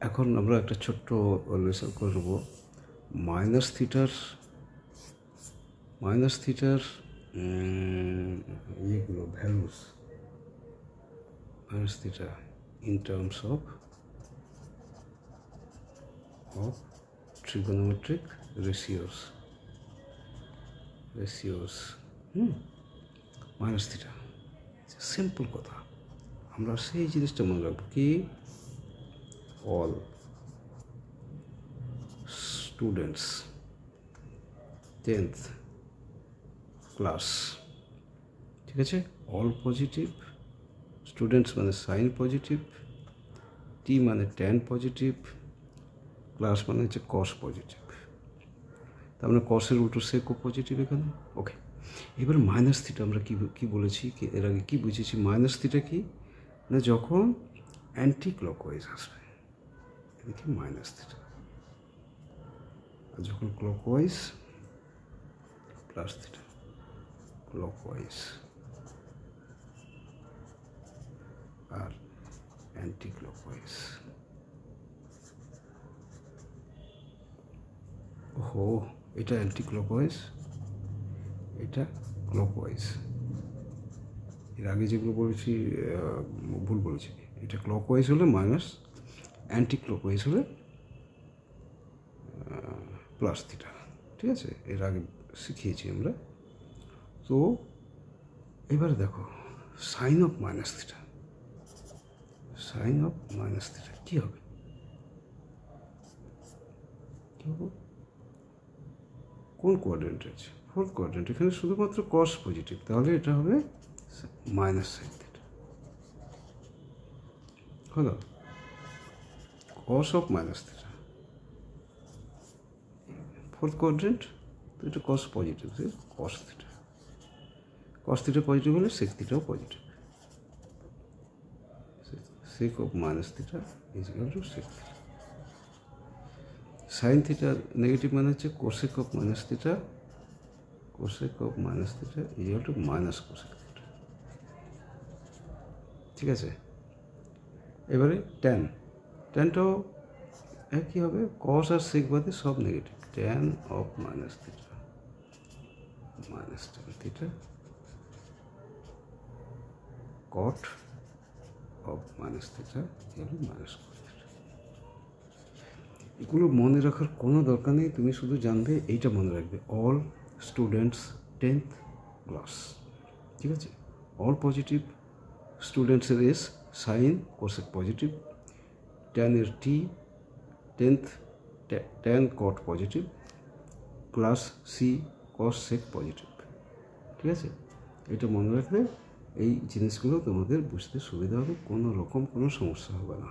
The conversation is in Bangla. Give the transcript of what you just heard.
এখন আমরা একটা ছোট্ট লেসন করব মাইনাস থিটার ইয়েগুলো values minus theta in terms of trigonometric ratios minus theta simple কথা আমরা সেই জিনিসটা মনে রাখবো কি all students 10th class ঠিক আছে all পজিটিভ স্টুডেন্টস মানে সাইন পজিটিভ টি মানে ট্যান পজিটিভ ক্লাস মানে হচ্ছে কস পজিটিভ তার মানে কসের উল্টো সেকও পজিটিভ এখানে ওকে এবার মাইনাস থিটা আমরা কি বলেছি কি এর আগে কী বুঝেছি মাইনাস থিটা কি না যখন অ্যান্টি ক্লকওয়াইজ আসবে এদিকে মাইনাস থিটা আর যখন ক্লকওয়াইজ প্লাস থিটা ক্লকওয়াইজ আর অ্যান্টি ক্লকওয়াইজ ওহো এটা অ্যান্টি ক্লকওয়াইজ এটা ক্লকওয়াইজ এর আগে যেগুলো বলেছি ভুল বলেছি এটা ক্লকওয়াইজ হলে মাইনাস অ্যান্টি ক্লকওয়াইজ হলে প্লাস থিটা ঠিক আছে এর আগে শিখিয়েছি আমরা তো এবারে দেখো সাইন অফ মাইনাস থিটা কী হবে কোন কোয়াড্রেন্টে আছে ফোর্থ কোয়াড্রেন্ট এখানে শুধুমাত্র কস পজিটিভ তাহলে এটা হবে মাইনাস সাইন থিটা হলো cos of minus theta fourth quadrant তো এটা কস পজিটিভ কস থিটা পজিটিভ হলে সেক থিটাও positive sec of minus theta is equal to sec theta sin theta negative মানে হচ্ছে cosec of minus theta is equal to minus cosec theta ঠিক আছে এবারে ট্যানটাও একই হবে cos আর sec বাদে সব negative tan of minus theta minus tan theta cot of minus theta minus cos theta এগুলো মনে রাখার কোনো দরকার নেই তুমি শুধু জানবে এইটা মনে রাখবে অল স্টুডেন্টস 10th ক্লাস ঠিক আছে অল পজিটিভ স্টুডেন্টসের এস সাইন কোসেক পজিটিভ ট্যানের টি 10th tan cot positive class C cos sec positive ঠিক আছে এটা মনে রাখবে এই জিনিসগুলো তোমাদের বুঝতে সুবিধা হবে কোনো রকম কোনো সমস্যা হবে না